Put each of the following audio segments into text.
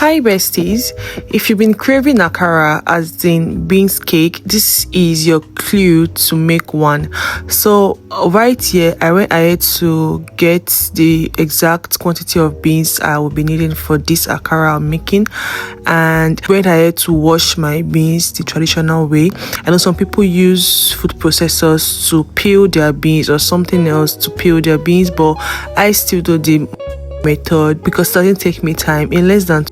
Hi besties, if you've been craving akara as in beans cake, this is your clue to make one. So right here I went ahead to get the exact quantity of beans I will be needing for this akara I'm making, and went ahead to wash my beans the traditional way. I know some people use food processors to peel their beans or something else to peel their beans, but I still do the method because it doesn't take me time. In less than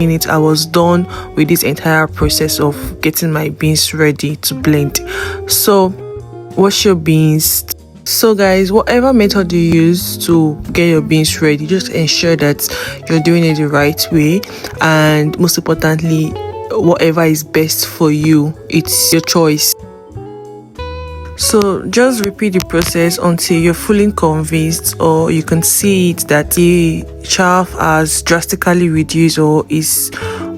minutes I was done with this entire process of getting my beans ready to blend. So wash your beans. So guys, whatever method you use to get your beans ready, just ensure that you're doing it the right way, and most importantly, whatever is best for you, it's your choice. So just repeat the process until you're fully convinced, or you can see it that the chaff has drastically reduced or is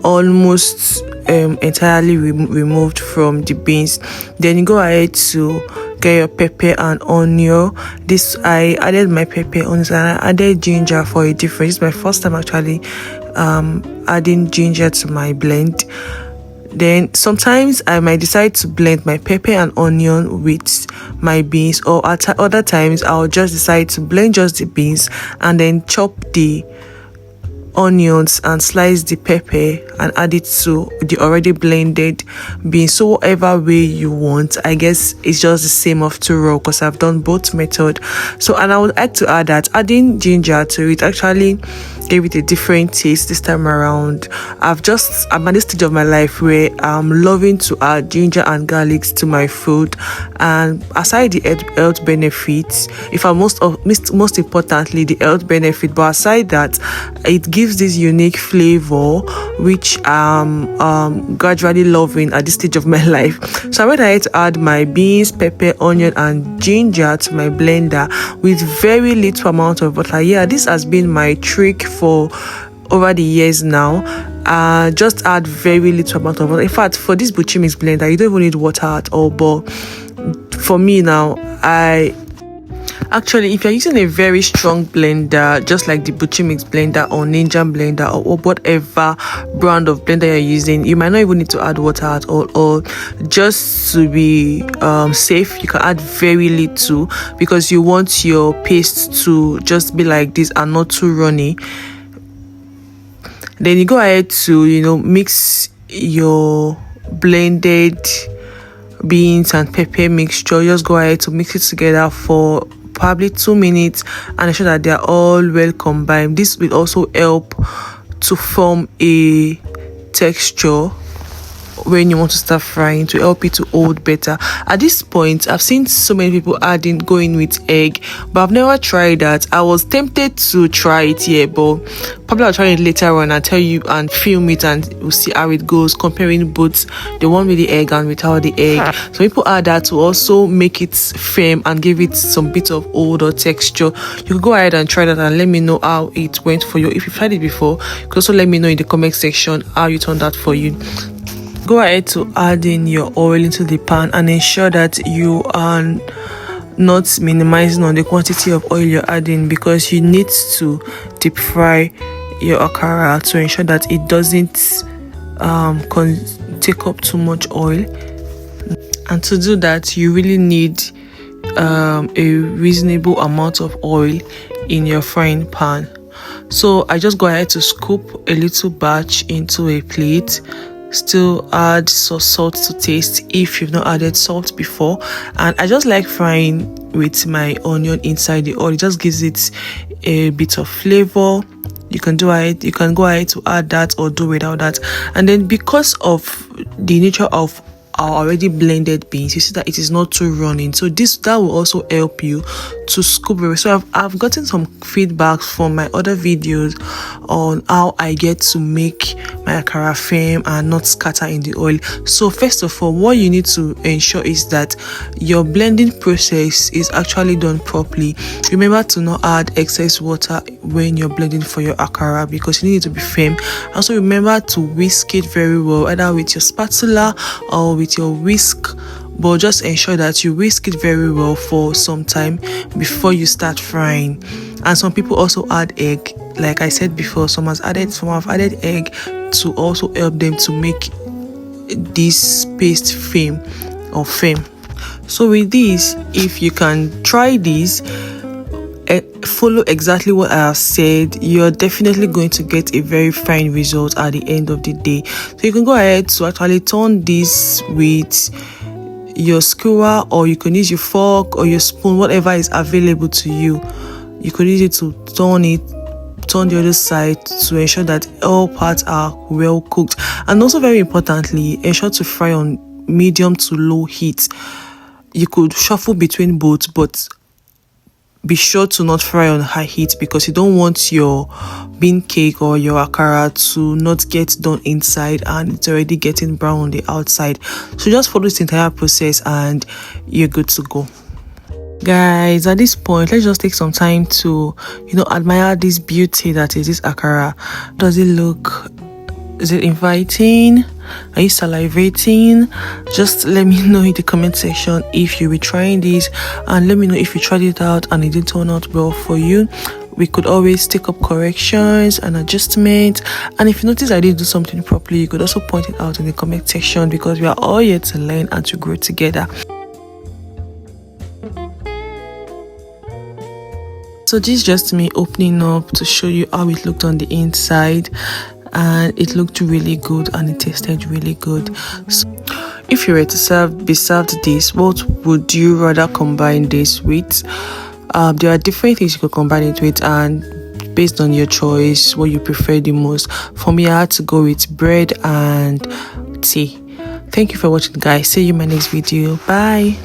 almost entirely removed from the beans. Then you go ahead to get your pepper and onion. This I added my pepper, onions, and I added ginger for a difference. It's my first time actually adding ginger to my blend. Then sometimes I might decide to blend my pepper and onion with my beans, or at other times I'll just decide to blend just the beans and then chop the onions and slice the pepper and add it to the already blended beans. So whatever way you want, I guess it's just the same of two raw because I've done both method. So, and I would like to add that adding ginger to it actually gave it a different taste this time around. I'm at this stage of my life where I'm loving to add ginger and garlic to my food, and aside the health benefits, most importantly the health benefit, but aside that, it gives this unique flavor which I'm gradually loving at this stage of my life. So I went ahead to add my beans, pepper, onion and ginger to my blender with very little amount of water. Yeah, this has been my trick for over the years now. Just add very little amount of water. In fact, for this butcher mix blender you don't even need water at all, but for me now, if you're using a very strong blender just like the butcher mix blender or ninja blender or whatever brand of blender you're using, you might not even need to add water at all, or just to be safe you can add very little because you want your paste to just be like this and not too runny. Then you go ahead to mix your blended beans and pepper mixture. Just go ahead to mix it together for probably 2 minutes and ensure that they are all well combined. This will also help to form a texture when you want to start frying, to help it to hold better. At this point I've seen so many people going with egg, but I've never tried that. I was tempted to try it here, but probably I'll try it later on and tell you and film it, and we'll see how it goes, comparing both the one with the egg and without the egg. So people add that to also make it firm and give it some bit of hold or texture. You can go ahead and try that and let me know how it went for you. If you've tried it before, you can also let me know in the comment section how you turned out for you. Go ahead to add in your oil into the pan and ensure that you are not minimizing on the quantity of oil you're adding, because you need to deep fry your akara to ensure that it doesn't take up too much oil. And to do that you really need a reasonable amount of oil in your frying pan. So I just go ahead to scoop a little batch into a plate. Still add salt to taste if you've not added salt before, and I just like frying with my onion inside the oil. It just gives it a bit of flavor. You can go ahead to add that or do without that. And then because of the nature of our already blended beans, you see that it is not too running, so that will also help you to scoop it. So I've gotten some feedback from my other videos on how I get to make my akara firm and not scatter in the oil. So first of all, what you need to ensure is that your blending process is actually done properly. Remember to not add excess water when you're blending for your akara, because you need it to be firm. Also remember to whisk it very well, either with your spatula or with your whisk, but just ensure that you whisk it very well for some time before you start frying. And some people also add egg. Like I said before, some have added egg to also help them to make this paste firm. So with this, if you can try this, follow exactly what I have said, you're definitely going to get a very fine result at the end of the day. So you can go ahead to actually turn this with your skewer, or you can use your fork or your spoon, whatever is available to you. You could use it to turn the other side to ensure that all parts are well cooked. And also, very importantly, ensure to fry on medium to low heat. You could shuffle between both, but be sure to not fry on high heat, because you don't want your bean cake or your akara to not get done inside and it's already getting brown on the outside. So just follow this entire process and you're good to go. Guys, at this point, let's just take some time to admire this beauty that is this akara. Does it look, is it inviting? Are you salivating? Just let me know in the comment section if you'll be trying this, and let me know if you tried it out and it didn't turn out well for you. We could always take up corrections and adjustments, and if you notice I didn't do something properly, you could also point it out in the comment section, because we are all here to learn and to grow together. So this is just me opening up to show you how it looked on the inside, and it looked really good and it tasted really good. So if you were to be served this, what would you rather combine this with? There are different things you could combine it with, and based on your choice, what you prefer the most. For me, I had to go with bread and tea. Thank you for watching, guys. See you in my next video. Bye.